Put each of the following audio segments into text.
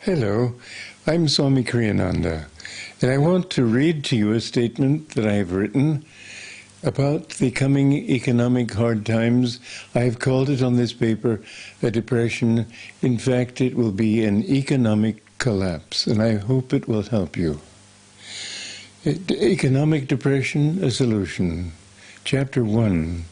Hello, I'm Swami Kriyananda, and I want to read to you a statement that I have written about the coming economic hard times. I have called it on this paper a depression. In fact, it will be an economic collapse, and I hope it will help you. Economic Depression, a Solution. Chapter 1.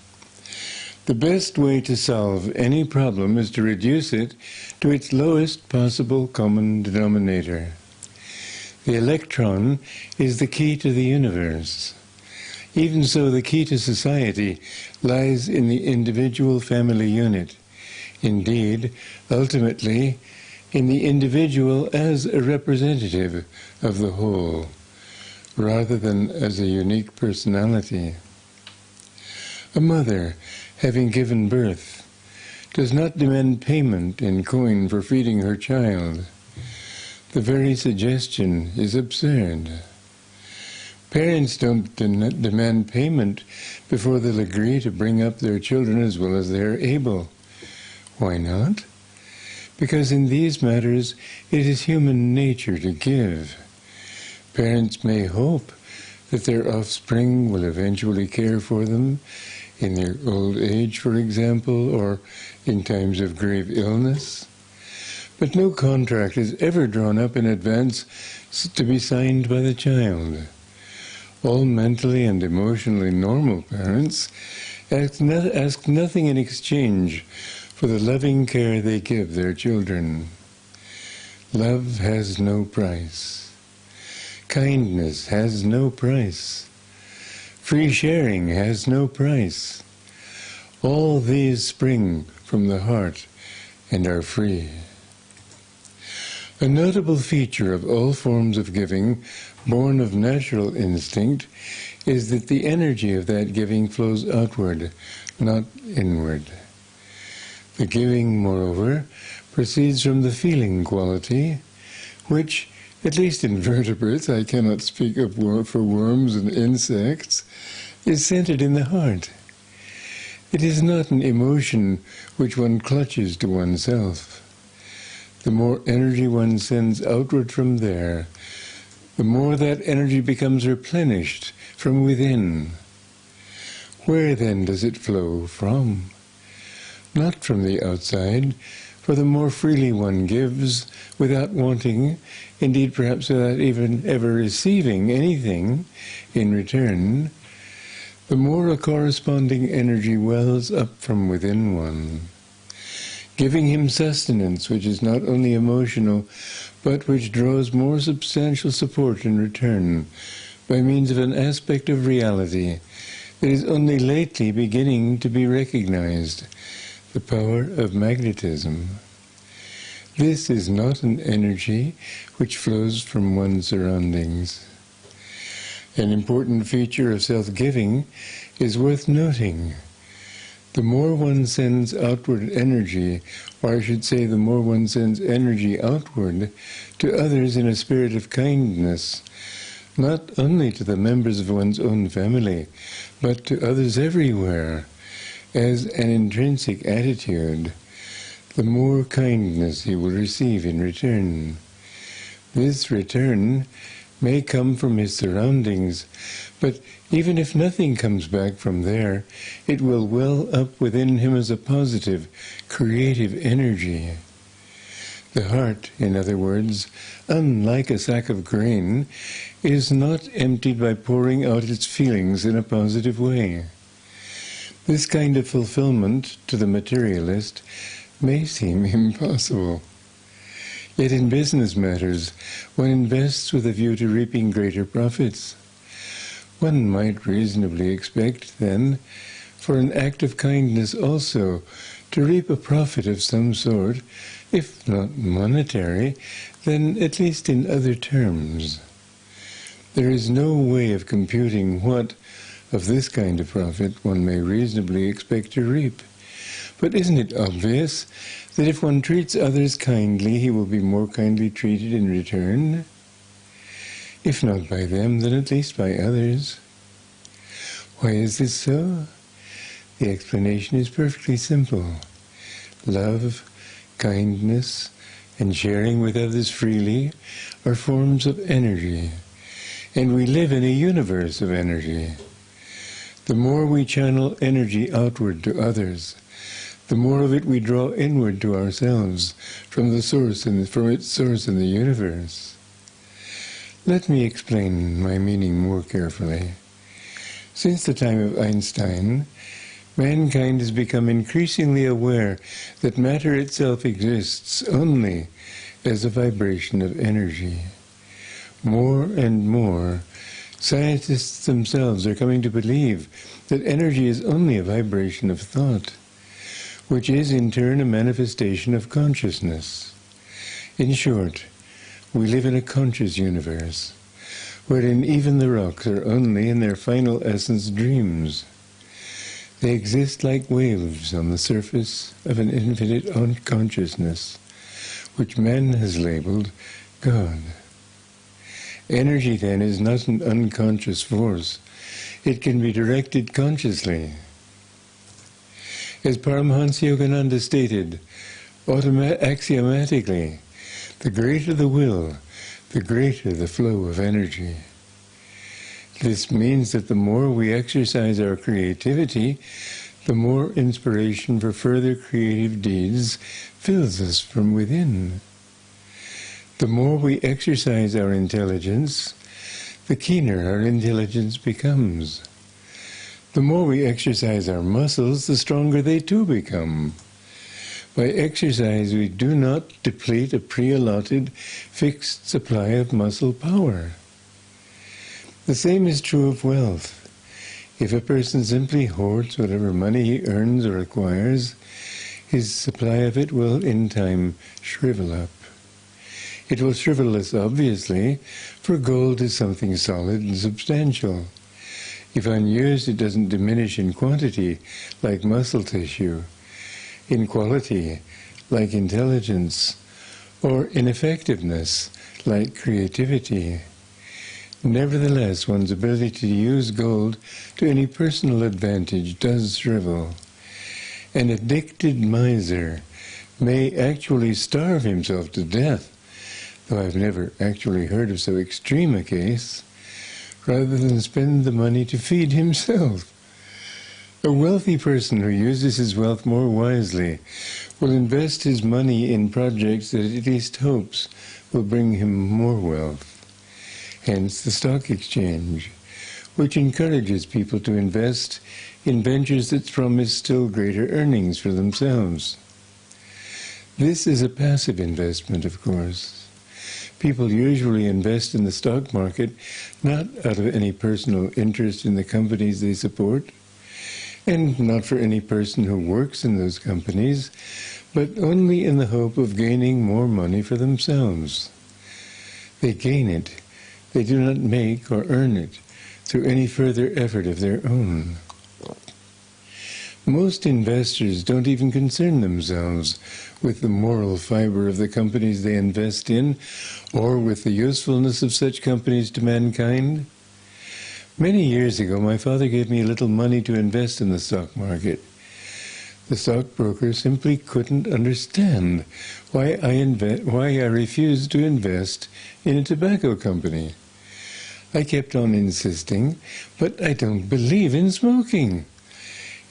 The best way to solve any problem is to reduce it to its lowest possible common denominator. The electron is the key to the universe. Even so, the key to society lies in the individual family unit. Indeed, ultimately, in the individual as a representative of the whole, rather than as a unique personality. A mother, having given birth, does not demand payment in coin for feeding her child. The very suggestion is absurd. Parents don't demand payment before they'll agree to bring up their children as well as they are able. Why not? Because in these matters it is human nature to give. Parents may hope that their offspring will eventually care for them in their old age, for example, or in times of grave illness. But no contract is ever drawn up in advance to be signed by the child. All mentally and emotionally normal parents ask nothing in exchange for the loving care they give their children. Love has no price. Kindness has no price. Free sharing has no price. All these spring from the heart and are free. A notable feature of all forms of giving, born of natural instinct, is that the energy of that giving flows outward, not inward. The giving, moreover, proceeds from the feeling quality, which, at least in vertebrates, I cannot speak of for worms and insects, is centered in the heart. It is not an emotion which one clutches to oneself. The more energy one sends outward from there, the more that energy becomes replenished from within. Where then does it flow from? Not from the outside, for the more freely one gives, without wanting, indeed perhaps without even ever receiving anything in return, the more a corresponding energy wells up from within one, giving him sustenance which is not only emotional, but which draws more substantial support in return by means of an aspect of reality that is only lately beginning to be recognized, the power of magnetism. This is not an energy which flows from one's surroundings. An important feature of self-giving is worth noting. The more one sends outward energy, or I should say the more one sends energy outward to others in a spirit of kindness, not only to the members of one's own family, but to others everywhere, as an intrinsic attitude, the more kindness he will receive in return. This return may come from his surroundings, but even if nothing comes back from there, it will well up within him as a positive, creative energy. The heart, in other words, unlike a sack of grain, is not emptied by pouring out its feelings in a positive way. This kind of fulfillment, to the materialist, may seem impossible. Yet in business matters, one invests with a view to reaping greater profits. One might reasonably expect, then, for an act of kindness also to reap a profit of some sort, if not monetary, then at least in other terms. There is no way of computing what, of this kind of profit, one may reasonably expect to reap. But isn't it obvious that if one treats others kindly, he will be more kindly treated in return? If not by them, then at least by others. Why is this so? The explanation is perfectly simple. Love, kindness, and sharing with others freely are forms of energy, and we live in a universe of energy. The more we channel energy outward to others, the more of it we draw inward to ourselves from the source and from its source in the universe. Let me explain my meaning more carefully. Since the time of Einstein, mankind has become increasingly aware that matter itself exists only as a vibration of energy. More and more, scientists themselves are coming to believe that energy is only a vibration of thought, which is in turn a manifestation of consciousness. In short, we live in a conscious universe, wherein even the rocks are only in their final essence dreams. They exist like waves on the surface of an infinite consciousness, which man has labeled God. Energy, then, is not an unconscious force. It can be directed consciously. As Paramahansa Yogananda stated, axiomatically, the greater the will, the greater the flow of energy. This means that the more we exercise our creativity, the more inspiration for further creative deeds fills us from within. The more we exercise our intelligence, the keener our intelligence becomes. The more we exercise our muscles, the stronger they too become. By exercise, we do not deplete a pre-allotted, fixed supply of muscle power. The same is true of wealth. If a person simply hoards whatever money he earns or acquires, his supply of it will in time shrivel up. It will shrivel less obviously, for gold is something solid and substantial. If unused, it doesn't diminish in quantity, like muscle tissue, in quality, like intelligence, or in effectiveness, like creativity. Nevertheless, one's ability to use gold to any personal advantage does shrivel. An addicted miser may actually starve himself to death, though I've never actually heard of so extreme a case, rather than spend the money to feed himself. A wealthy person who uses his wealth more wisely will invest his money in projects that at least hopes will bring him more wealth. Hence the stock exchange, which encourages people to invest in ventures that promise still greater earnings for themselves. This is a passive investment, of course. People usually invest in the stock market not out of any personal interest in the companies they support, and not for any person who works in those companies, but only in the hope of gaining more money for themselves. They gain it. They do not make or earn it through any further effort of their own. Most investors don't even concern themselves with the moral fiber of the companies they invest in, or with the usefulness of such companies to mankind. Many years ago, my father gave me a little money to invest in the stock market. The stockbroker simply couldn't understand why I refused to invest in a tobacco company. I kept on insisting, but I don't believe in smoking.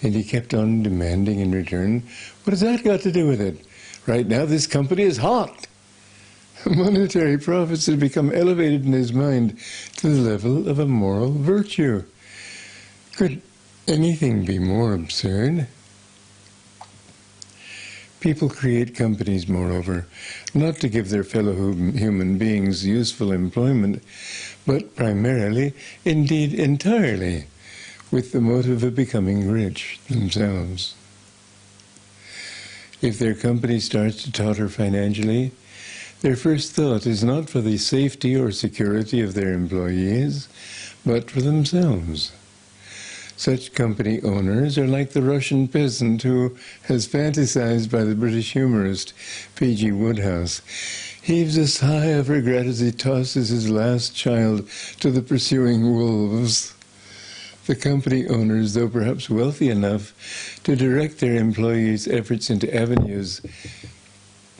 And he kept on demanding in return, what has that got to do with it? Right now this company is hot. Monetary profits had become elevated in his mind to the level of a moral virtue. Could anything be more absurd? People create companies, moreover, not to give their fellow human beings useful employment, but primarily, indeed entirely, with the motive of becoming rich themselves. If their company starts to totter financially, their first thought is not for the safety or security of their employees, but for themselves. Such company owners are like the Russian peasant who, as fantasized by the British humorist P.G. Wodehouse, heaves a sigh of regret as he tosses his last child to the pursuing wolves. The company owners, though perhaps wealthy enough to direct their employees' efforts into avenues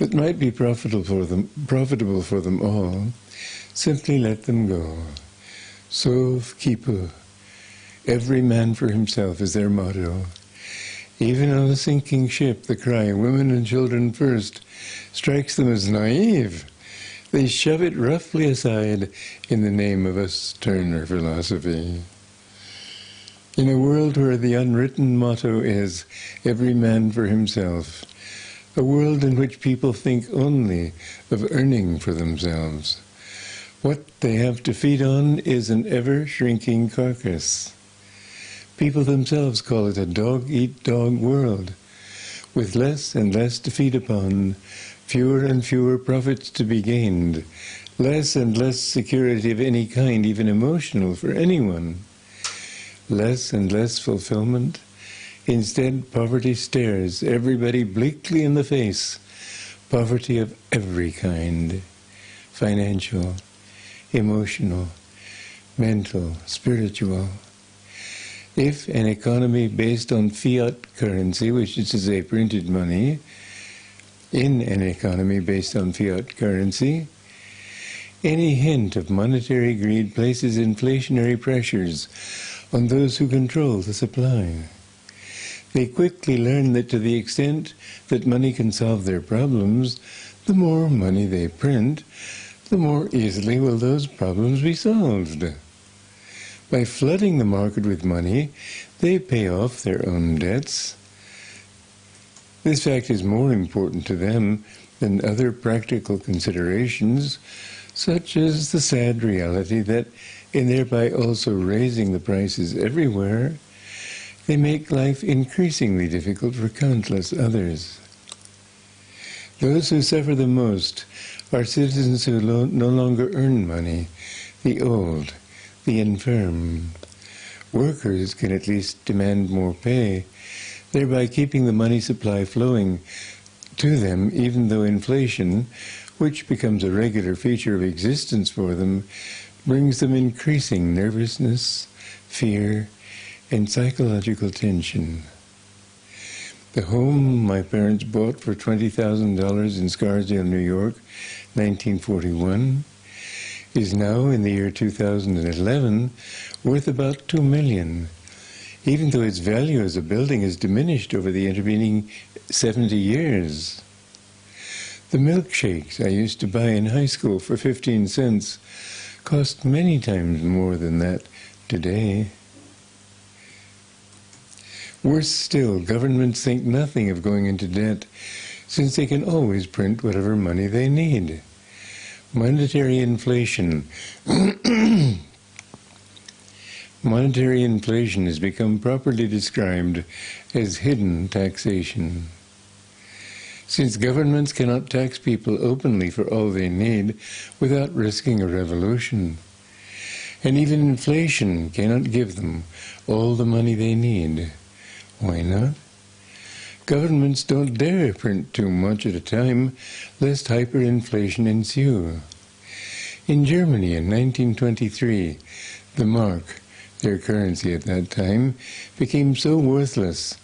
that might be profitable for them all, simply let them go. Sov kipu. Every man for himself is their motto. Even on a sinking ship, the cry, women and children first, strikes them as naive. They shove it roughly aside in the name of a sterner philosophy. In a world where the unwritten motto is, every man for himself, a world in which people think only of earning for themselves, what they have to feed on is an ever-shrinking carcass. People themselves call it a dog-eat-dog world, with less and less to feed upon, fewer and fewer profits to be gained, less and less security of any kind, even emotional, for anyone, less and less fulfillment. Instead, poverty stares everybody bleakly in the face, poverty of every kind, financial, emotional, mental, spiritual. If an economy based on fiat currency, which is to say printed money, in an economy based on fiat currency, any hint of monetary greed places inflationary pressures on those who control the supply. They quickly learn that to the extent that money can solve their problems, the more money they print, the more easily will those problems be solved. By flooding the market with money, they pay off their own debts. This fact is more important to them than other practical considerations, such as the sad reality that, in thereby also raising the prices everywhere, they make life increasingly difficult for countless others. Those who suffer the most are citizens who no longer earn money, the old, the infirm. Workers can at least demand more pay, thereby keeping the money supply flowing to them, even though inflation, which becomes a regular feature of existence for them, brings them increasing nervousness, fear, and psychological tension. The home my parents bought for $20,000 in Scarsdale, New York, 1941, is now, in the year 2011, worth about $2 million, even though its value as a building has diminished over the intervening 70 years. The milkshakes I used to buy in high school for 15 cents cost many times more than that today. Worse still, governments think nothing of going into debt, since they can always print whatever money they need. Monetary inflation. Monetary inflation has become properly described as hidden taxation. Since governments cannot tax people openly for all they need without risking a revolution, and even inflation cannot give them all the money they need. Why not? Governments don't dare print too much at a time, lest hyperinflation ensue. In Germany in 1923, the mark, their currency at that time, became so worthless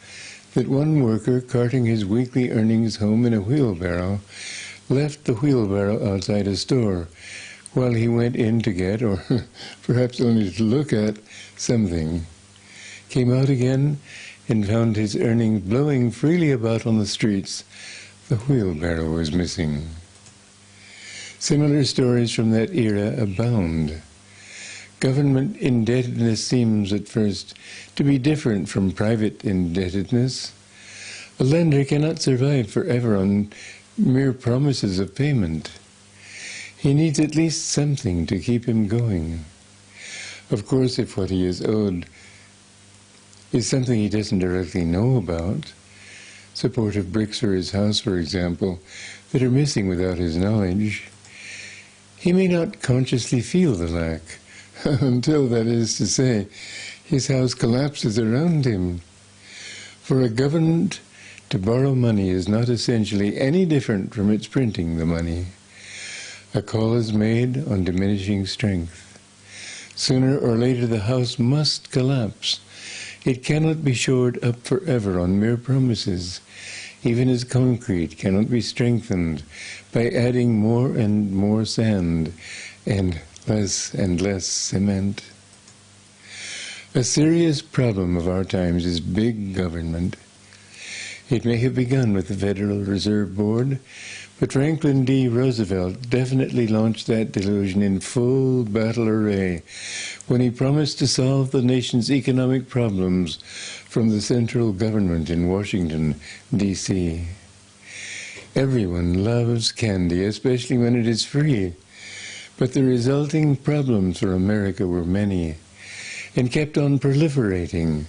that one worker carting his weekly earnings home in a wheelbarrow left the wheelbarrow outside a store while he went in to get, or perhaps only to look at, something. Came out again and found his earnings blowing freely about on the streets. The wheelbarrow was missing. Similar stories from that era abound. Government indebtedness seems at first to be different from private indebtedness. A lender cannot survive forever on mere promises of payment. He needs at least something to keep him going. Of course, if what he is owed is something he doesn't directly know about, supportive bricks for his house, for example, that are missing without his knowledge, he may not consciously feel the lack, until, that is to say, his house collapses around him. For a government to borrow money is not essentially any different from its printing the money. A call is made on diminishing strength. Sooner or later the house must collapse. It cannot be shored up forever on mere promises. even as concrete cannot be strengthened by adding more and more sand and less cement. A serious problem of our times is big government. It may have begun with the Federal Reserve Board, but Franklin D. Roosevelt definitely launched that delusion in full battle array when he promised to solve the nation's economic problems from the central government in Washington, D.C. Everyone loves candy, especially when it is free, but the resulting problems for America were many and kept on proliferating.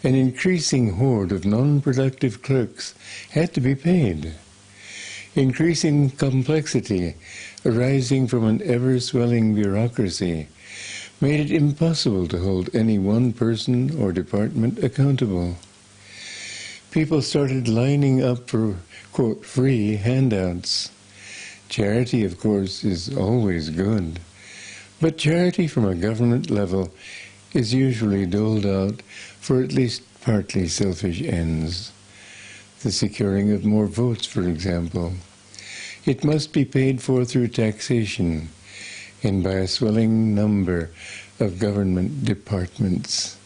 An increasing horde of non-productive clerks had to be paid. Increasing complexity arising from an ever-swelling bureaucracy made it impossible to hold any one person or department accountable. People started lining up for, quote, free handouts. Charity, of course, is always good, but charity from a government level is usually doled out for at least partly selfish ends. The securing of more votes, for example. It must be paid for through taxation and by a swelling number of government departments.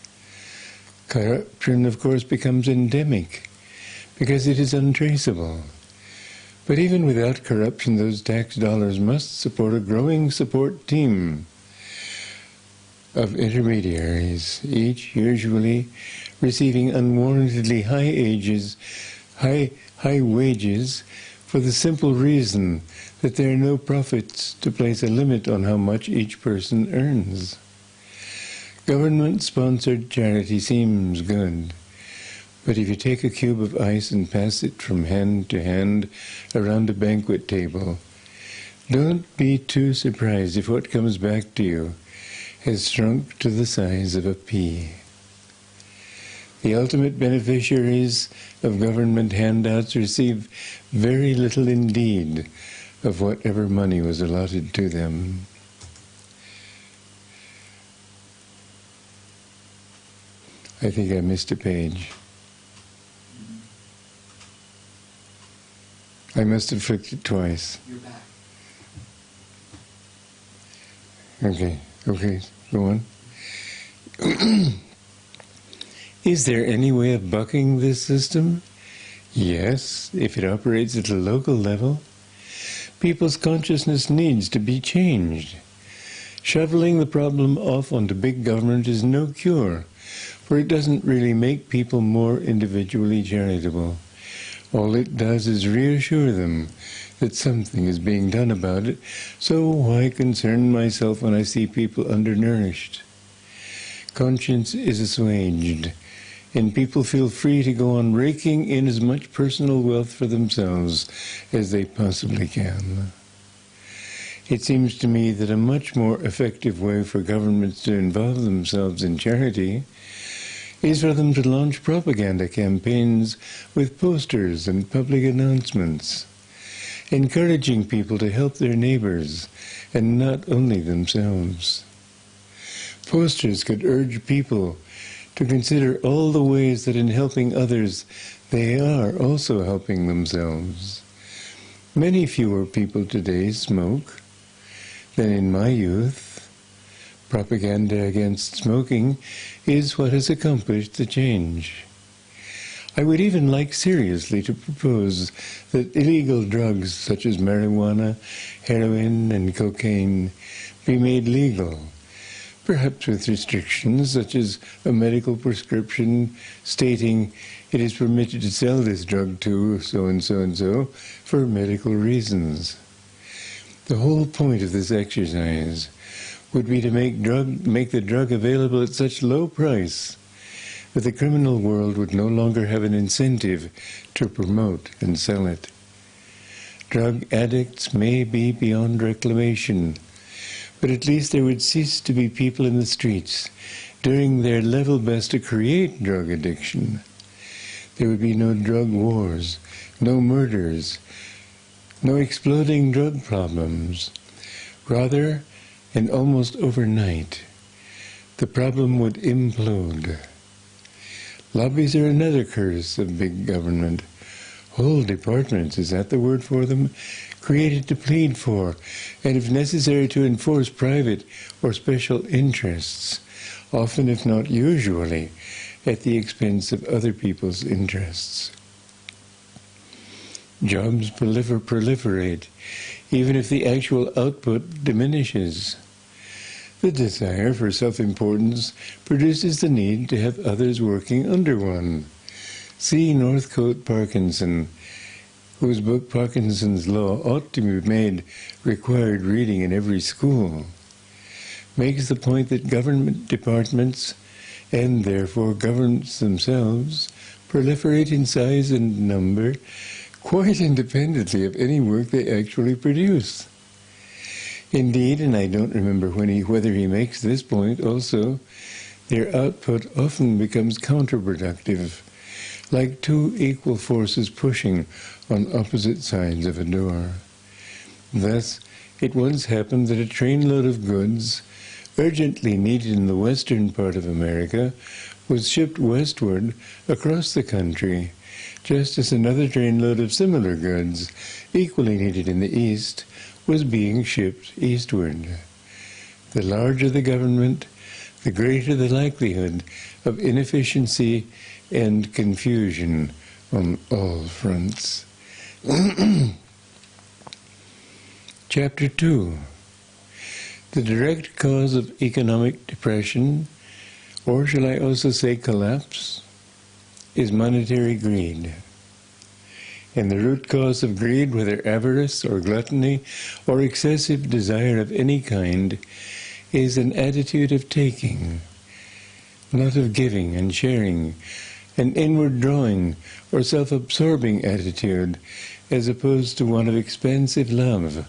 Corruption, of course, becomes endemic because it is untraceable. But even without corruption, those tax dollars must support a growing support team of intermediaries, each usually receiving unwarrantedly high wages for the simple reason that there are no profits to place a limit on how much each person earns. Government-sponsored charity seems good, but if you take a cube of ice and pass it from hand to hand around a banquet table, don't be too surprised if what comes back to you has shrunk to the size of a pea. The ultimate beneficiaries of government handouts receive very little indeed of whatever money was allotted to them. I think I missed a page. I must have flicked it twice. You're back. Okay, go on. Is there any way of bucking this system? Yes, if it operates at a local level. People's consciousness needs to be changed. Shoveling the problem off onto big government is no cure, for it doesn't really make people more individually charitable. All it does is reassure them that something is being done about it, so why concern myself when I see people undernourished? Conscience is assuaged, and people feel free to go on raking in as much personal wealth for themselves as they possibly can. It seems to me that a much more effective way for governments to involve themselves in charity is for them to launch propaganda campaigns with posters and public announcements, encouraging people to help their neighbors and not only themselves. Posters could urge people to consider all the ways that in helping others they are also helping themselves. Many fewer people today smoke than in my youth. Propaganda against smoking is what has accomplished the change. I would even like seriously to propose that illegal drugs such as marijuana, heroin, and cocaine be made legal, perhaps with restrictions such as a medical prescription stating it is permitted to sell this drug to so-and-so and so for medical reasons. The whole point of this exercise would be to make the drug available at such low price that the criminal world would no longer have an incentive to promote and sell it. Drug addicts may be beyond reclamation, but at least there would cease to be people in the streets doing their level best to create drug addiction. There would be no drug wars, no murders, no exploding drug problems. Rather, and almost overnight, the problem would implode. Lobbies are another curse of big government. Whole departments, is that the word for them? Created to plead for, and if necessary to enforce private or special interests, often if not usually, at the expense of other people's interests. Jobs proliferate, even if the actual output diminishes. The desire for self-importance produces the need to have others working under one. See Northcote Parkinson, whose book Parkinson's Law ought to be made required reading in every school, makes the point that government departments, and therefore governments themselves, proliferate in size and number quite independently of any work they actually produce. Indeed, and I don't remember whether he makes this point also, their output often becomes counterproductive, like two equal forces pushing on opposite sides of a door. Thus, it once happened that a trainload of goods, urgently needed in the western part of America, was shipped westward across the country, just as another trainload of similar goods, equally needed in the east, was being shipped eastward. The larger the government, the greater the likelihood of inefficiency and confusion on all fronts. Chapter 2. The direct cause of economic depression, or shall I also say collapse, is monetary greed. And the root cause of greed, whether avarice or gluttony or excessive desire of any kind, is an attitude of taking, not of giving and sharing, an inward drawing or self-absorbing attitude, as opposed to one of expansive love,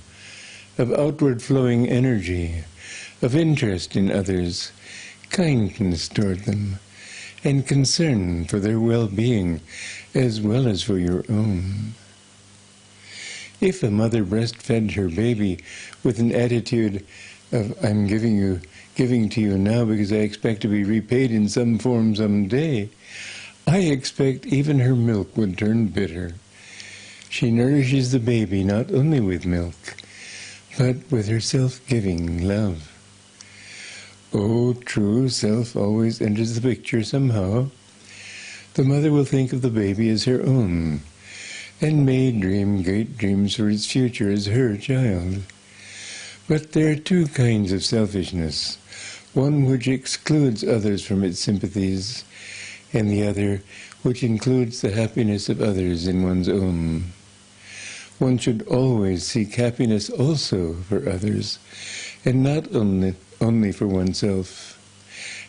of outward flowing energy, of interest in others, kindness toward them, and concern for their well-being as well as for your own. If a mother breastfed her baby with an attitude of, I'm giving to you now because I expect to be repaid in some form someday, I expect even her milk would turn bitter. She nourishes the baby not only with milk, but with her self-giving love. Oh, true, self always enters the picture somehow. The mother will think of the baby as her own, and may dream great dreams for its future as her child. But there are two kinds of selfishness, one which excludes others from its sympathies, and the other which includes the happiness of others in one's own. One should always seek happiness also for others, and not only for oneself,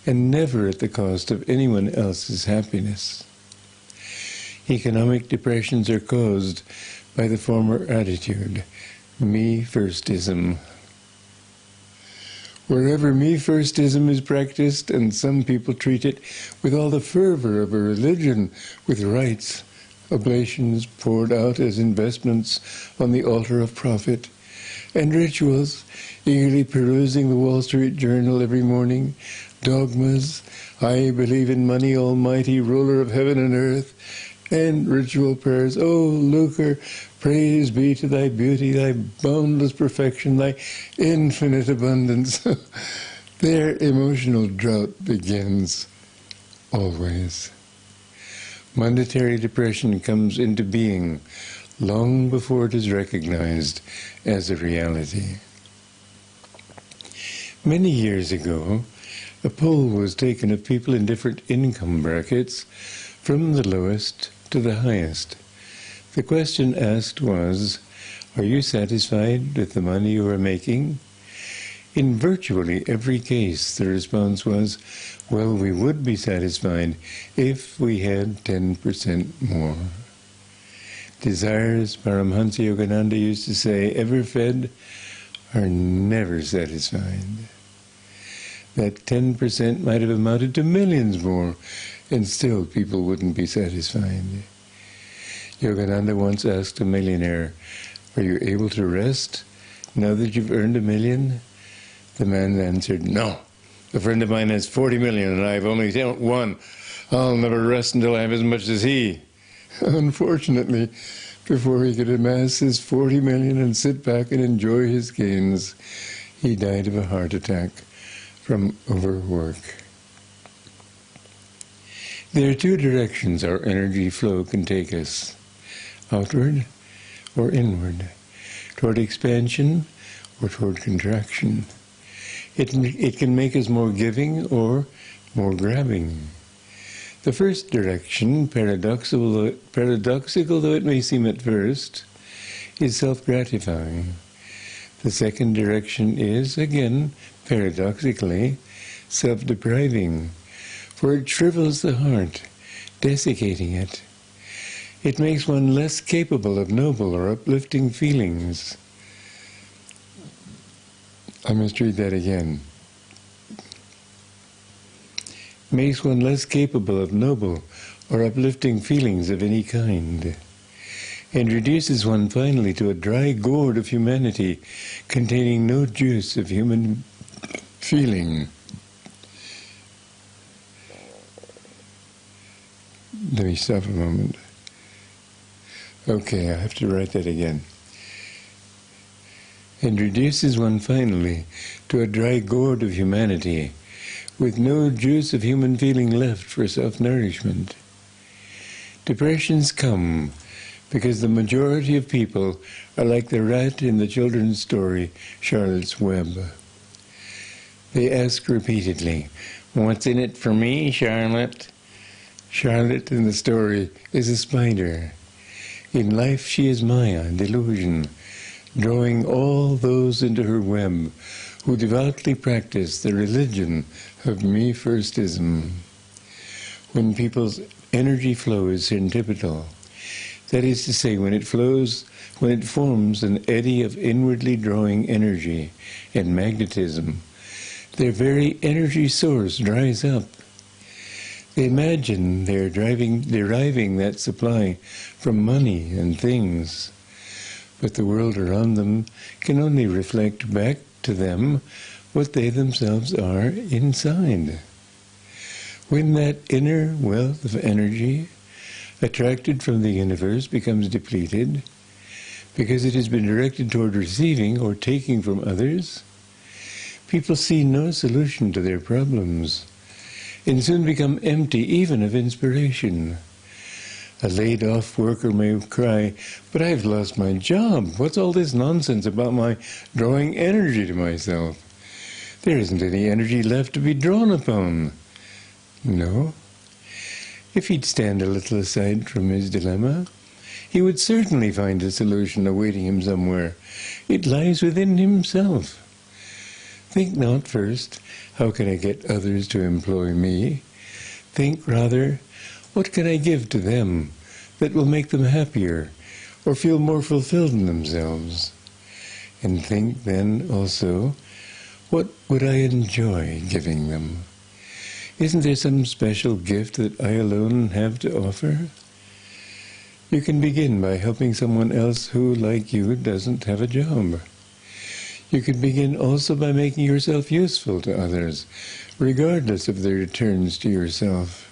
and never at the cost of anyone else's happiness. Economic depressions are caused by the former attitude, me-firstism. Wherever me-firstism is practiced, and some people treat it with all the fervor of a religion, with rites, oblations poured out as investments on the altar of profit, and rituals, eagerly perusing the Wall Street Journal every morning, dogmas, I believe in money, almighty ruler of heaven and earth, and ritual prayers, O lucre, praise be to thy beauty, thy boundless perfection, thy infinite abundance. Their emotional drought begins, always. Monetary depression comes into being long before it is recognized as a reality. Many years ago, a poll was taken of people in different income brackets, from the lowest to the highest. The question asked was, are you satisfied with the money you are making? In virtually every case, the response was, well, we would be satisfied if we had 10% more. Desires, Paramhansa Yogananda used to say, ever fed are never satisfied. That 10% might have amounted to millions more, and still people wouldn't be satisfied. Yogananda once asked a millionaire, are you able to rest now that you've earned $1 million? The man answered, no. A friend of mine has 40 million and I've only 1. I'll never rest until I have as much as he. Unfortunately, before he could amass his 40 million and sit back and enjoy his gains, he died of a heart attack from overwork. There are two directions our energy flow can take us, outward or inward, toward expansion or toward contraction. It can make us more giving or more grabbing. The first direction, paradoxical though it may seem at first, is self-gratifying. The second direction is, again, paradoxically, self-depriving, for it shrivels the heart, desiccating it. It makes one less capable of noble or uplifting feelings. I must read that again. Makes one less capable of noble or uplifting feelings of any kind, and reduces one finally to a dry gourd of humanity containing no juice of human feeling. Let me stop a moment. Okay, I have to write that again. And reduces one finally to a dry gourd of humanity, with no juice of human feeling left for self-nourishment. Depressions come because the majority of people are like the rat in the children's story, Charlotte's Web. They ask repeatedly, "What's in it for me, Charlotte?" Charlotte in the story is a spider. In life she is Maya, delusion, drawing all those into her web who devoutly practice the religion of me-firstism. When people's energy flow is centripetal, that is to say, when it forms an eddy of inwardly drawing energy and magnetism, their very energy source dries up. They imagine they're deriving that supply from money and things, but the world around them can only reflect back to them what they themselves are inside. When that inner wealth of energy, attracted from the universe, becomes depleted, because it has been directed toward receiving or taking from others, people see no solution to their problems, and soon become empty even of inspiration. A laid-off worker may cry, "But I've lost my job. What's all this nonsense about my drawing energy to myself? There isn't any energy left to be drawn upon." No. If he'd stand a little aside from his dilemma, he would certainly find a solution awaiting him somewhere. It lies within himself. Think not first, "How can I get others to employ me?" Think rather, "What can I give to them that will make them happier or feel more fulfilled in themselves?" And think then also, "What would I enjoy giving them? Isn't there some special gift that I alone have to offer?" You can begin by helping someone else who, like you, doesn't have a job. You can begin also by making yourself useful to others, regardless of their returns to yourself.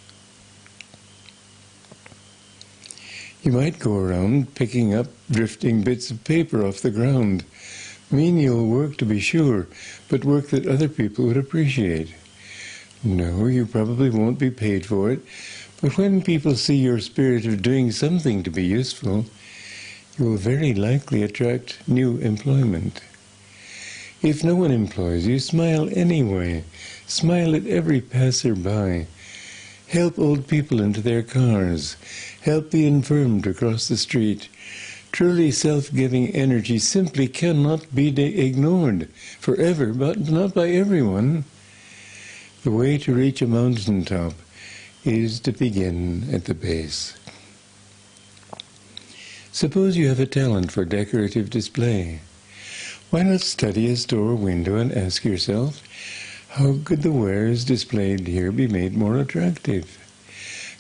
You might go around picking up drifting bits of paper off the ground. Menial work, to be sure, but work that other people would appreciate. No, you probably won't be paid for it, but when people see your spirit of doing something to be useful, you will very likely attract new employment. If no one employs you, smile anyway. Smile at every passer-by. Help old people into their cars. Help the infirm to cross the street. Truly self-giving energy simply cannot be ignored forever, but not by everyone. The way to reach a mountaintop is to begin at the base. Suppose you have a talent for decorative display. Why not study a store window and ask yourself, how could the wares displayed here be made more attractive?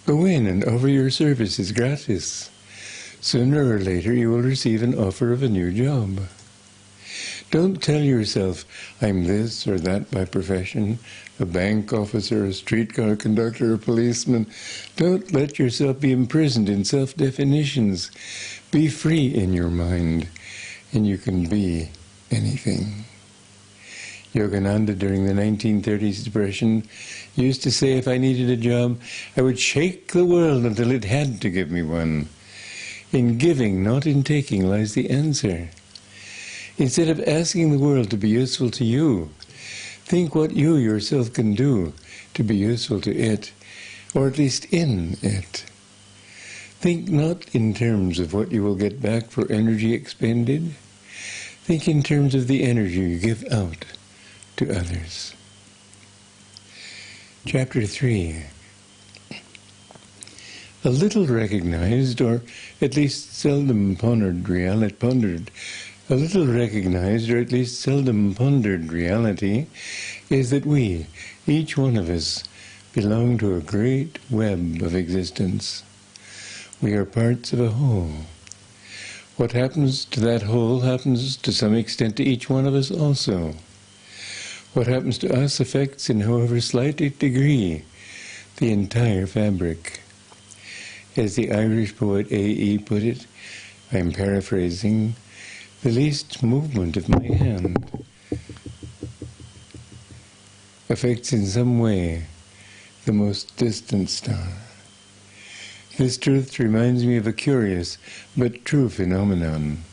Go in and offer your services gratis. Sooner or later you will receive an offer of a new job. Don't tell yourself, I'm this or that by profession, a bank officer, a streetcar conductor, a policeman. Don't let yourself be imprisoned in self-definitions. Be free in your mind, and you can be anything. Yogananda, during the 1930s Depression, used to say if I needed a job, I would shake the world until it had to give me one. In giving, not in taking, lies the answer. Instead of asking the world to be useful to you, think what you yourself can do to be useful to it, or at least in it. Think not in terms of what you will get back for energy expended. Think in terms of the energy you give out to others. Chapter 3. A little recognized, or at least seldom pondered a little recognized, or at least seldom pondered reality is that we, each one of us, belong to a great web of existence. We are parts of a whole. What happens to that whole happens to some extent to each one of us also. What happens to us affects in however slight a degree the entire fabric. As the Irish poet A.E. put it, I am paraphrasing, the least movement of my hand affects in some way the most distant star. This truth reminds me of a curious but true phenomenon.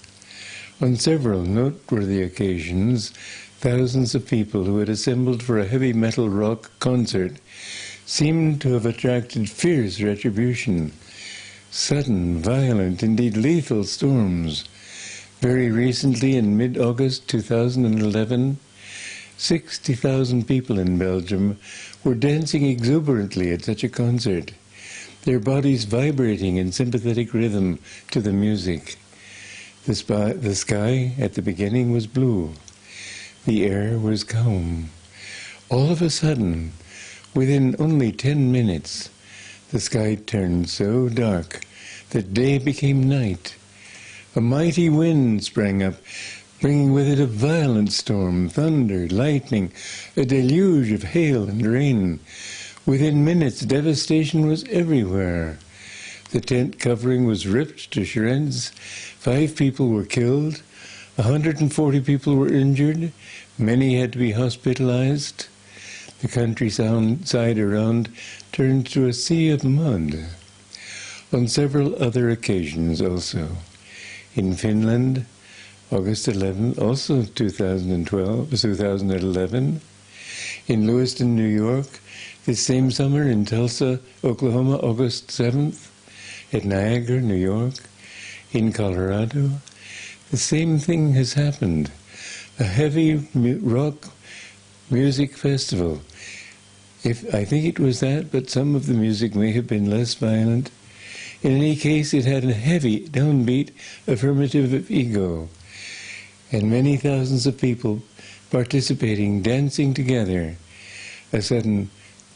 On several noteworthy occasions, thousands of people who had assembled for a heavy metal rock concert seemed to have attracted fierce retribution, sudden, violent, indeed lethal storms. Very recently, in mid-August 2011, 60,000 people in Belgium were dancing exuberantly at such a concert, their bodies vibrating in sympathetic rhythm to the music. The sky at the beginning was blue. The air was calm. All of a sudden, within only 10 minutes, the sky turned so dark that day became night. A mighty wind sprang up, bringing with it a violent storm, thunder, lightning, a deluge of hail and rain. Within minutes, devastation was everywhere. The tent covering was ripped to shreds. 5 people were killed. 140 people were injured. Many had to be hospitalized. The countryside around turned to a sea of mud. On several other occasions also. In Finland, August 11th, also 2011. In Lewiston, New York, this same summer. In Tulsa, Oklahoma, August 7th. At Niagara, New York. In Colorado, the same thing has happened. A heavy rock music festival. I think it was that, but some of the music may have been less violent. In any case, it had a heavy, downbeat affirmative of ego, and many thousands of people participating, dancing together, a sudden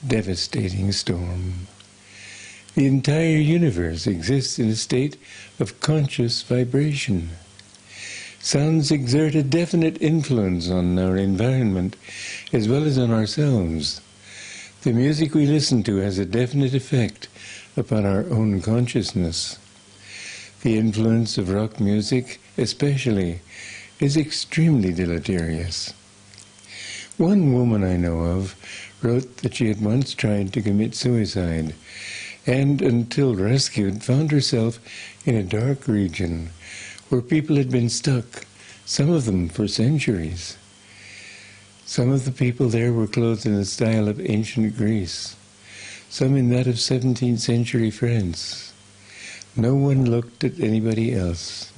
devastating storm. The entire universe exists in a state of conscious vibration. Sounds exert a definite influence on our environment as well as on ourselves. The music we listen to has a definite effect upon our own consciousness. The influence of rock music, especially, is extremely deleterious. One woman I know of wrote that she had once tried to commit suicide, and until rescued, found herself in a dark region where people had been stuck, some of them for centuries. Some of the people there were clothed in the style of ancient Greece, some in that of 17th century France. No one looked at anybody else.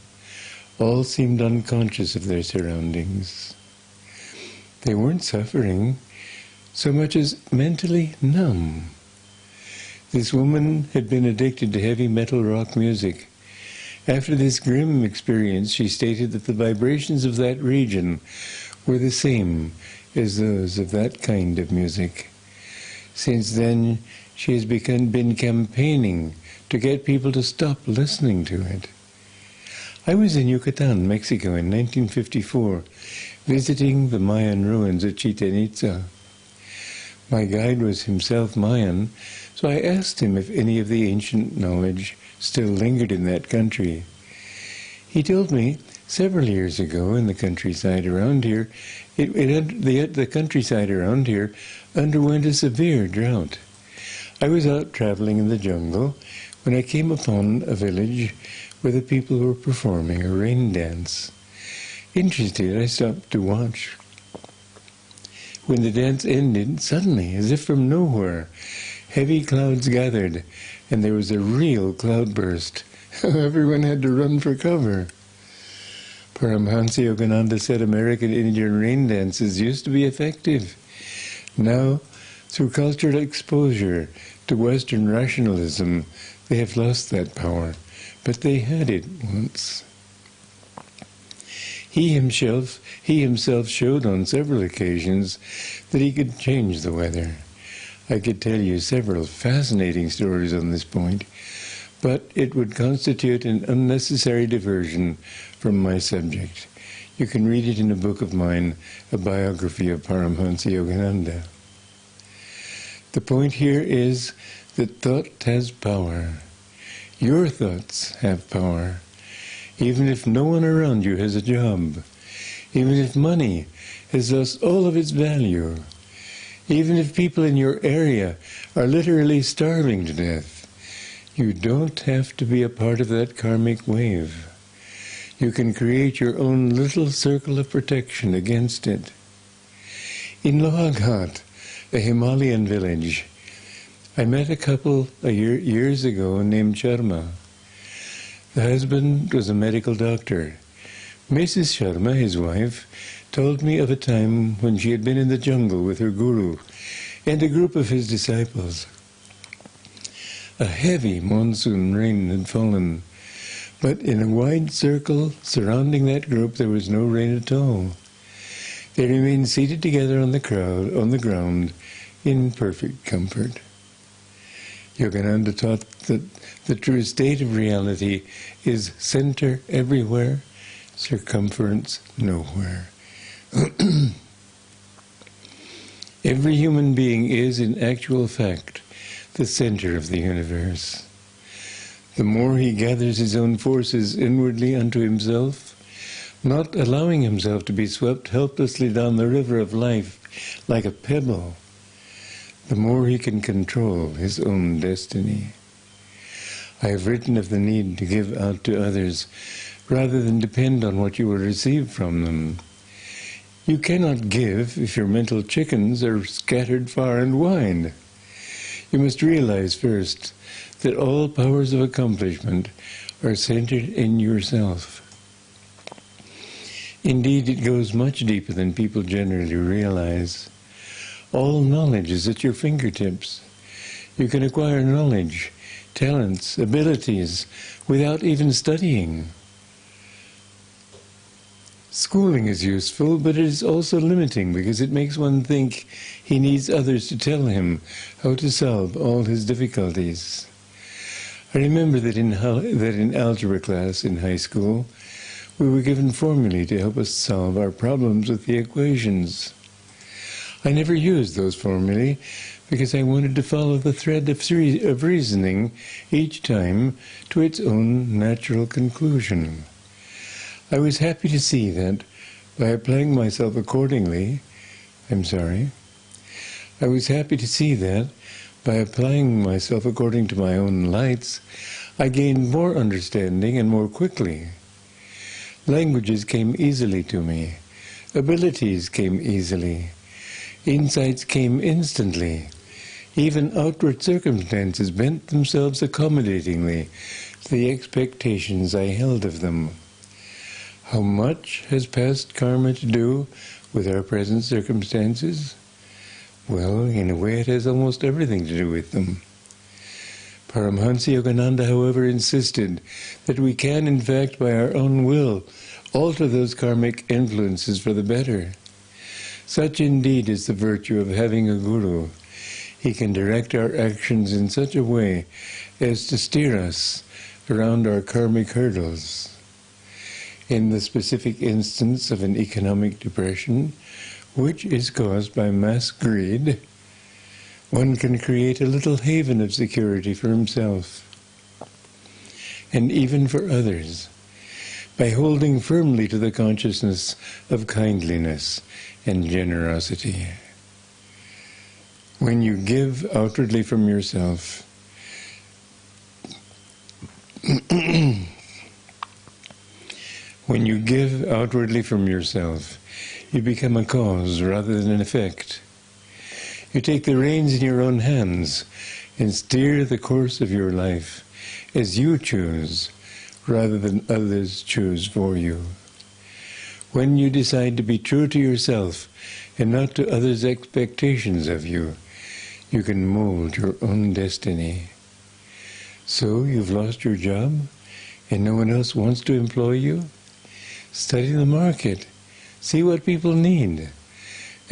All seemed unconscious of their surroundings. They weren't suffering so much as mentally numb. This woman had been addicted to heavy metal rock music. After this grim experience, she stated that the vibrations of that region were the same as those of that kind of music. Since then, she has been campaigning to get people to stop listening to it. I was in Yucatan, Mexico in 1954, visiting the Mayan ruins at Chichen Itza. My guide was himself Mayan, so I asked him if any of the ancient knowledge still lingered in that country. He told me several years ago in the countryside around here, the countryside around here underwent a severe drought. I was out traveling in the jungle when I came upon a village where the people were performing a rain dance. Interested, I stopped to watch. When the dance ended, suddenly, as if from nowhere, heavy clouds gathered, and there was a real cloudburst. Everyone had to run for cover. Paramhansa Yogananda said American Indian rain dances used to be effective. Now, through cultural exposure to Western rationalism, they have lost that power, but they had it once. He himself showed on several occasions that he could change the weather. I could tell you several fascinating stories on this point, but it would constitute an unnecessary diversion from my subject. You can read it in a book of mine, a biography of Paramhansa Yogananda. The point here is that thought has power. Your thoughts have power. Even if no one around you has a job, even if money has lost all of its value, even if people in your area are literally starving to death, you don't have to be a part of that karmic wave. You can create your own little circle of protection against it. In Lohaghat, a Himalayan village, I met a couple years ago named Sharma. The husband was a medical doctor. Mrs. Sharma, his wife, told me of a time when she had been in the jungle with her guru and a group of his disciples. A heavy monsoon rain had fallen, but in a wide circle surrounding that group there was no rain at all. They remained seated together on the ground in perfect comfort. Yogananda taught that the true state of reality is center everywhere, circumference nowhere. Every human being is, in actual fact, the center of the universe. The more he gathers his own forces inwardly unto himself, not allowing himself to be swept helplessly down the river of life like a pebble, the more he can control his own destiny. I have written of the need to give out to others rather than depend on what you will receive from them. You cannot give if your mental chickens are scattered far and wide. You must realize first that all powers of accomplishment are centered in yourself. Indeed, it goes much deeper than people generally realize. All knowledge is at your fingertips. You can acquire knowledge, talents, abilities, without even studying. Schooling is useful, but it is also limiting because it makes one think he needs others to tell him how to solve all his difficulties. I remember that in algebra class in high school, we were given formulae to help us solve our problems with the equations. I never used those formulae because I wanted to follow the thread of reasoning each time to its own natural conclusion. I was happy to see that by applying myself accordingly, I was happy to see that by applying myself according to my own lights, I gained more understanding and more quickly. Languages came easily to me. Abilities came easily. Insights came instantly. Even outward circumstances bent themselves accommodatingly to the expectations I held of them. How much has past karma to do with our present circumstances? Well, in a way it has almost everything to do with them. Paramhansa Yogananda, however, insisted that we can, in fact, by our own will, alter those karmic influences for the better. Such indeed is the virtue of having a guru. He can direct our actions in such a way as to steer us around our karmic hurdles. In the specific instance of an economic depression, which is caused by mass greed, one can create a little haven of security for himself, and even for others, by holding firmly to the consciousness of kindliness and generosity. When you give outwardly from yourself, when you give outwardly from yourself, you become a cause rather than an effect. You take the reins in your own hands and steer the course of your life as you choose, rather than others choose for you. When you decide to be true to yourself and not to others' expectations of you, you can mold your own destiny. So you've lost your job and no one else wants to employ you? Study the market. See what people need.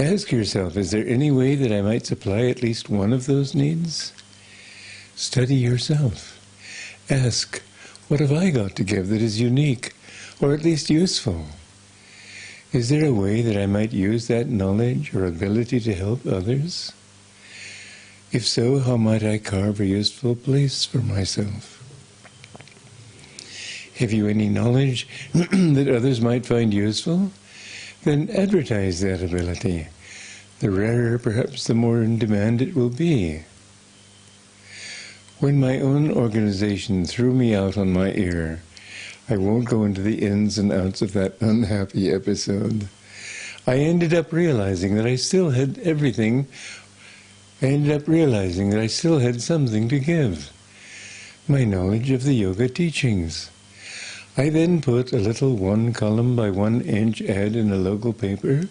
Ask yourself, is there any way that I might supply at least one of those needs? Study yourself. Ask, what have I got to give that is unique, or at least useful? Is there a way that I might use that knowledge or ability to help others? If so, how might I carve a useful place for myself? Have you any knowledge that others might find useful? Then advertise that ability. The rarer, perhaps the more in demand it will be. When my own organization threw me out on my ear, I won't go into the ins and outs of that unhappy episode. I ended up realizing that I still had everything. I ended up realizing that I still had something to give. My knowledge of the yoga teachings. I then put a little 1 column by 1 inch ad in a local paper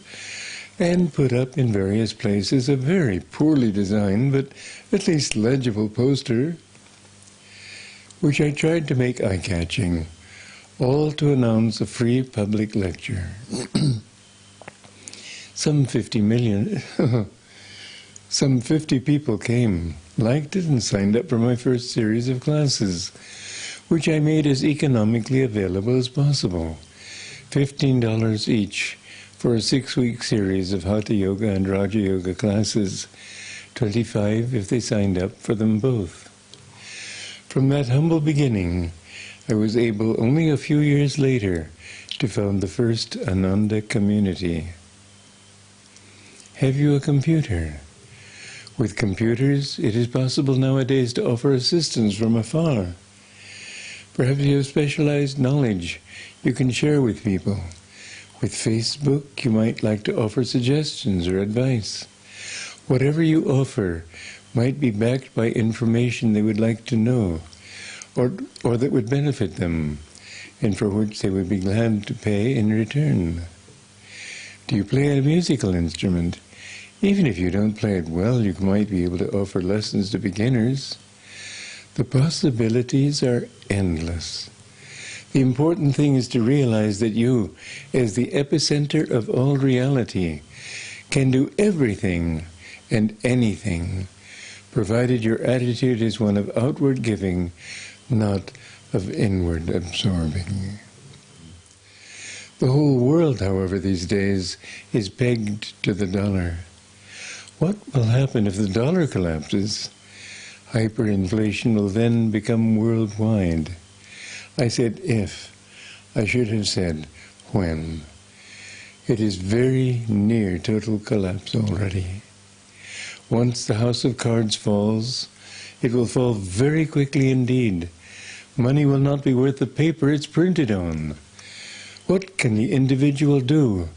and put up in various places a very poorly designed but at least legible poster, which I tried to make eye-catching, all to announce a free public lecture. Some 50 people came, liked it, and signed up for my first series of classes, which I made as economically available as possible, $15 each for a 6-week series of Hatha Yoga and Raja Yoga classes, $25 if they signed up for them both. From that humble beginning, I was able only a few years later to found the first Ananda community. Have you a computer? With computers, it is possible nowadays to offer assistance from afar. Perhaps you have specialized knowledge you can share with people. With Facebook, you might like to offer suggestions or advice. Whatever you offer might be backed by information they would like to know, or that would benefit them, and for which they would be glad to pay in return. Do you play a musical instrument? Even if you don't play it well, you might be able to offer lessons to beginners. The possibilities are endless. The important thing is to realize that you, as the epicenter of all reality, can do everything and anything, provided your attitude is one of outward giving, not of inward absorbing. The whole world, however, these days is pegged to the dollar. What will happen if the dollar collapses? Hyperinflation will then become worldwide. I said if. I should have said when. It is very near total collapse already. Once the house of cards falls, it will fall very quickly indeed. Money will not be worth the paper it's printed on. What can the individual do?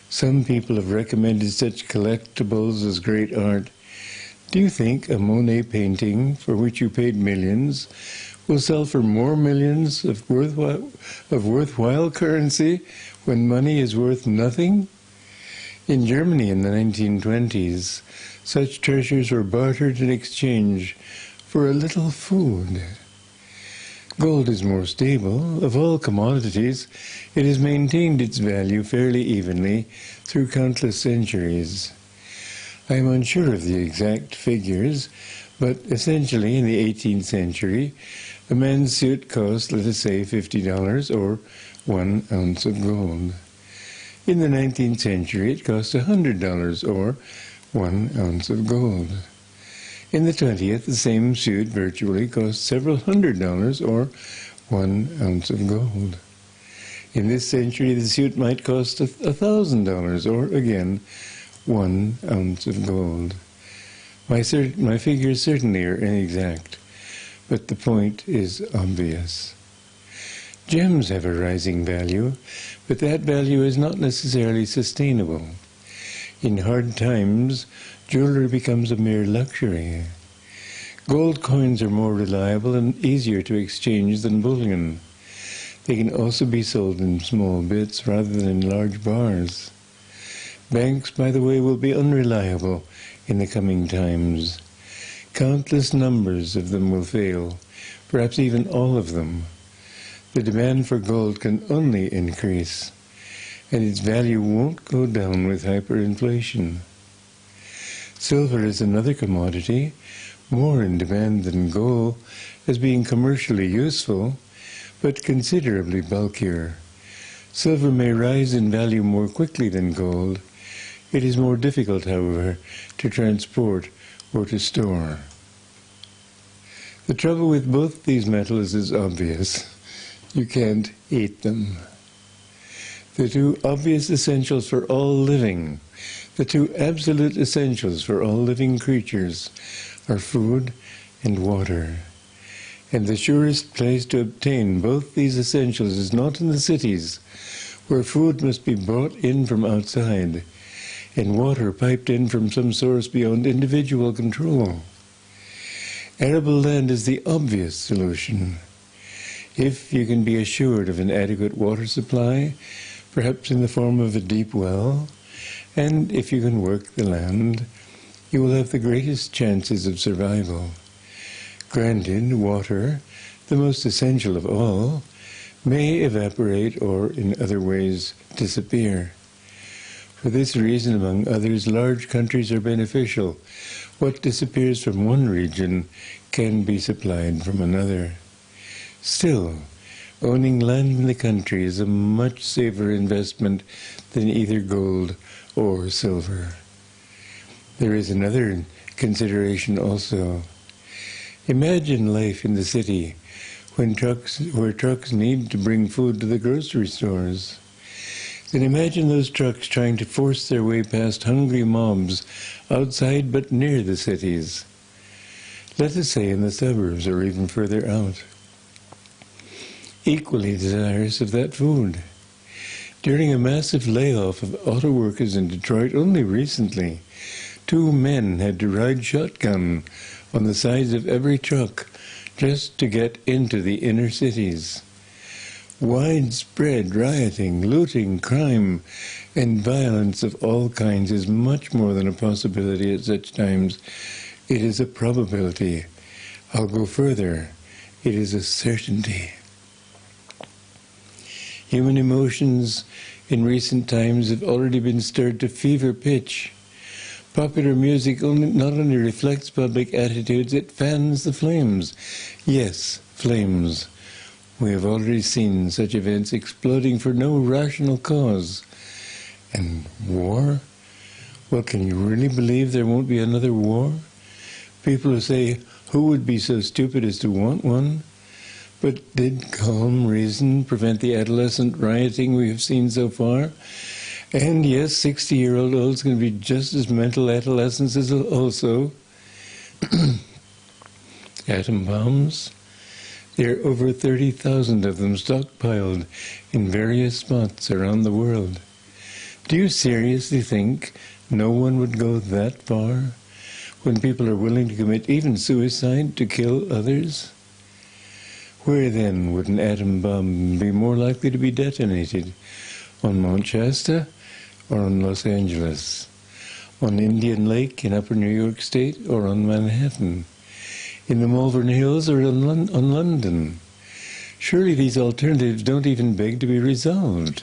Some people have recommended such collectibles as great art. Do you think a Monet painting, for which you paid millions, will sell for more millions of worthwhile currency when money is worth nothing? In Germany in the 1920s, such treasures were bartered in exchange for a little food. Gold is more stable. Of all commodities, it has maintained its value fairly evenly through countless centuries. I am unsure of the exact figures, but essentially in the 18th century, a men's suit cost, let us say, $50 or 1 ounce of gold. In the 19th century, it cost $100, or 1 ounce of gold. In the 20th, the same suit virtually cost several $100s, or 1 ounce of gold. In this century, the suit might cost $1,000, or again, 1 ounce of gold. My figures certainly are inexact, but the point is obvious. Gems have a rising value, but that value is not necessarily sustainable. In hard times, jewelry becomes a mere luxury. Gold coins are more reliable and easier to exchange than bullion. They can also be sold in small bits rather than in large bars. Banks, by the way, will be unreliable in the coming times. Countless numbers of them will fail, perhaps even all of them. The demand for gold can only increase, and its value won't go down with hyperinflation. Silver is another commodity, more in demand than gold, as being commercially useful, but considerably bulkier. Silver may rise in value more quickly than gold. It is more difficult, however, to transport or to store. The trouble with both these metals is obvious. You can't eat them. The two obvious essentials for all living, the two absolute essentials for all living creatures, are food and water. And the surest place to obtain both these essentials is not in the cities, where food must be brought in from outside, and water piped in from some source beyond individual control. Arable land is the obvious solution. If you can be assured of an adequate water supply, perhaps in the form of a deep well, and if you can work the land, you will have the greatest chances of survival. Granted, water, the most essential of all, may evaporate or in other ways disappear. For this reason, among others, large countries are beneficial. What disappears from one region can be supplied from another. Still, owning land in the country is a much safer investment than either gold or silver. There is another consideration also. Imagine life in the city where trucks need to bring food to the grocery stores. Then imagine those trucks trying to force their way past hungry mobs outside but near the cities. Let us say in the suburbs or even further out. Equally desirous of that food. During a massive layoff of auto workers in Detroit only recently, 2 men had to ride shotgun on the sides of every truck just to get into the inner cities. Widespread rioting, looting, crime, and violence of all kinds is much more than a possibility at such times. It is a probability. I'll go further. It is a certainty. Human emotions in recent times have already been stirred to fever pitch. Popular music not only reflects public attitudes, it fans the flames. Yes, flames. We have already seen such events exploding for no rational cause. And war? Well, can you really believe there won't be another war? People who say, who would be so stupid as to want one? But did calm reason prevent the adolescent rioting we have seen so far? And yes, 60-year-old olds can be just as mental adolescents as also. Atom bombs? There are over 30,000 of them stockpiled in various spots around the world. Do you seriously think no one would go that far when people are willing to commit even suicide to kill others? Where then would an atom bomb be more likely to be detonated? On Mount Shasta or on Los Angeles? On Indian Lake in upper New York State or on Manhattan? In the Malvern Hills or on London? Surely these alternatives don't even beg to be resolved.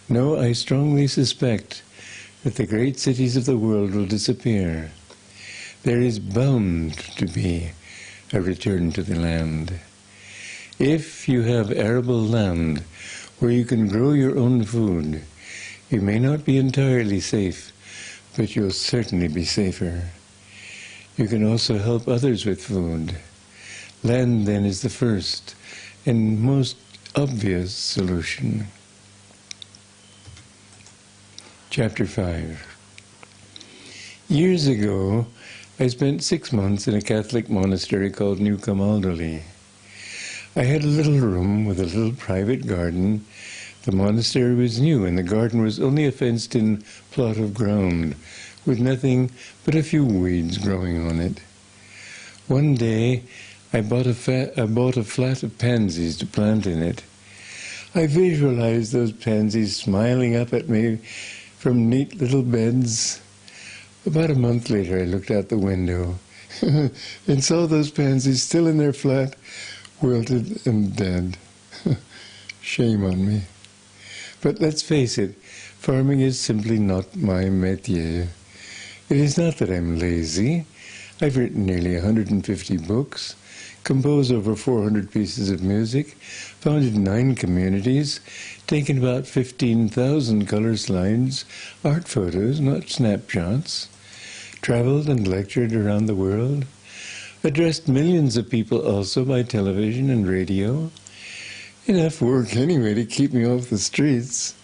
No, I strongly suspect that the great cities of the world will disappear. There is bound to be a return to the land. If you have arable land, where you can grow your own food. You may not be entirely safe, but you'll certainly be safer. You can also help others with food. Land, then, is the first and most obvious solution. Chapter 5. Years ago, I spent 6 months in a Catholic monastery called New Camaldoli. I had a little room with a little private garden. The monastery was new, and the garden was only a fenced-in plot of ground, with nothing but a few weeds growing on it. One day, I bought a flat of pansies to plant in it. I visualized those pansies smiling up at me from neat little beds. About a month later, I looked out the window and saw those pansies still in their flat, wilted and dead. Shame on me. But let's face it, farming is simply not my métier. It is not that I'm lazy. I've written nearly 150 books, composed over 400 pieces of music, founded 9 communities, taken about 15,000 color slides, art photos, not snapshots, traveled and lectured around the world, addressed millions of people also by television and radio. Enough work anyway to keep me off the streets.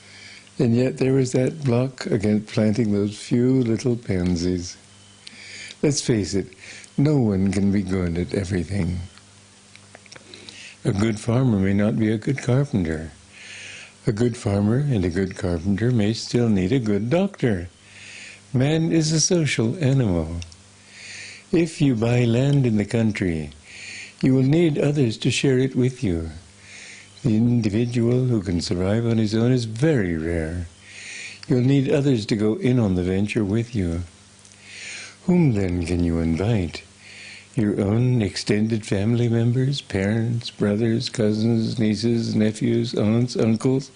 And yet there was that block against planting those few little pansies. Let's face it, no one can be good at everything. A good farmer may not be a good carpenter. A good farmer and a good carpenter may still need a good doctor. Man is a social animal. If you buy land in the country, you will need others to share it with you. The individual who can survive on his own is very rare. You'll need others to go in on the venture with you. Whom then can you invite? Your own extended family members, parents, brothers, cousins, nieces, nephews, aunts, uncles?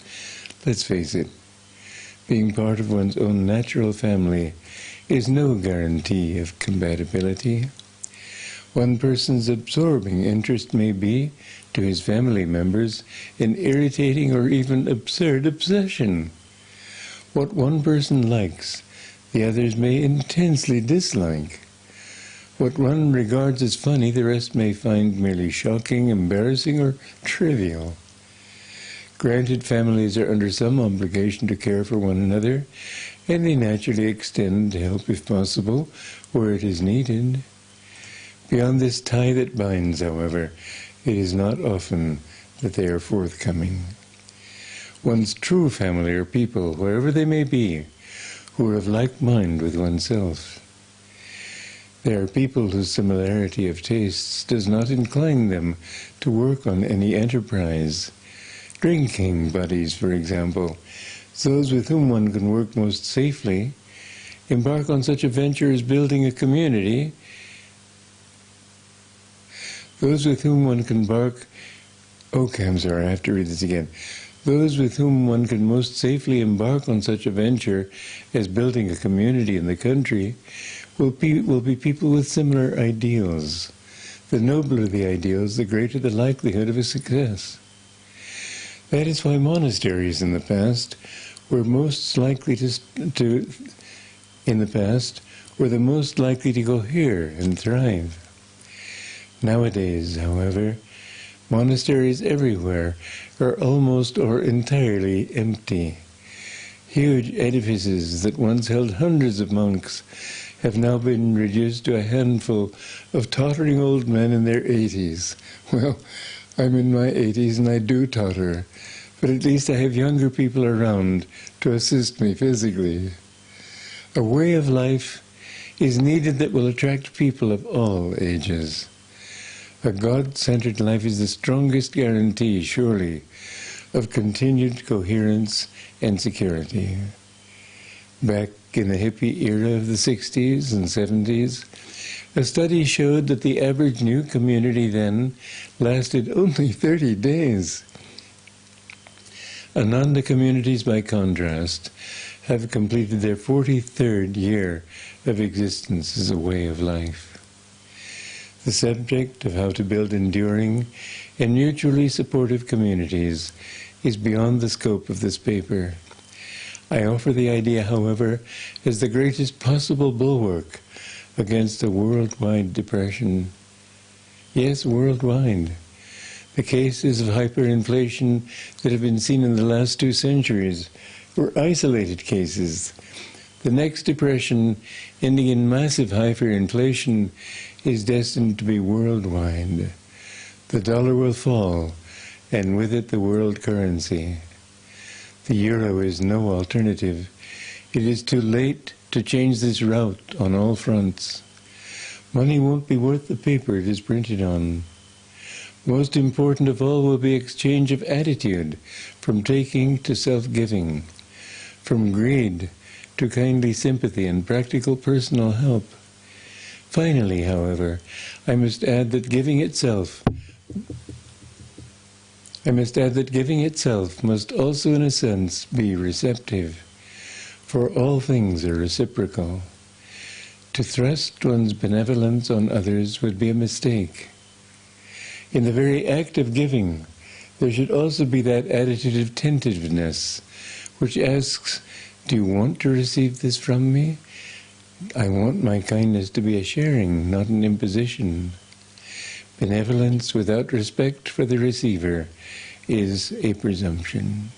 Let's face it, being part of one's own natural family is no guarantee of compatibility. One person's absorbing interest may be, to his family members, an irritating or even absurd obsession. What one person likes, the others may intensely dislike. What one regards as funny, the rest may find merely shocking, embarrassing, or trivial. Granted, families are under some obligation to care for one another, and they naturally extend help if possible, where it is needed. Beyond this tie that binds, however, it is not often that they are forthcoming. One's true family are people, wherever they may be, who are of like mind with oneself. They are people whose similarity of tastes does not incline them to work on any enterprise. Drinking buddies, for example, those with whom one can work most safely, embark on such a venture as building a community. Those with whom one can I have to read this again. Those with whom one can most safely embark on such a venture as building a community in the country will be people with similar ideals. The nobler the ideals, the greater the likelihood of a success. That is why monasteries in the past were the most likely to cohere and thrive. Nowadays, however, monasteries everywhere are almost or entirely empty. Huge edifices that once held hundreds of monks have now been reduced to a handful of tottering old men in their 80s. Well, I'm in my 80s and I do totter, but at least I have younger people around to assist me physically. A way of life is needed that will attract people of all ages. A God-centered life is the strongest guarantee, surely, of continued coherence and security. Back in the hippie era of the 60s and 70s, a study showed that the average new community then lasted only 30 days. Ananda communities, by contrast, have completed their 43rd year of existence as a way of life. The subject of how to build enduring and mutually supportive communities is beyond the scope of this paper. I offer the idea, however, as the greatest possible bulwark against a worldwide depression. Yes, worldwide. The cases of hyperinflation that have been seen in the last 2 centuries were isolated cases. The next depression, ending in massive hyperinflation, is destined to be worldwide. The dollar will fall, and with it the world currency. The euro is no alternative. It is too late to change this route on all fronts. Money won't be worth the paper it is printed on. Most important of all will be exchange of attitude, from taking to self-giving, from greed to kindly sympathy and practical personal help. Finally, however, I must add that giving itself must also, in a sense, be receptive, for all things are reciprocal. To thrust one's benevolence on others would be a mistake. In the very act of giving, there should also be that attitude of tentativeness, which asks, do you want to receive this from me? I want my kindness to be a sharing, not an imposition. Benevolence without respect for the receiver is a presumption.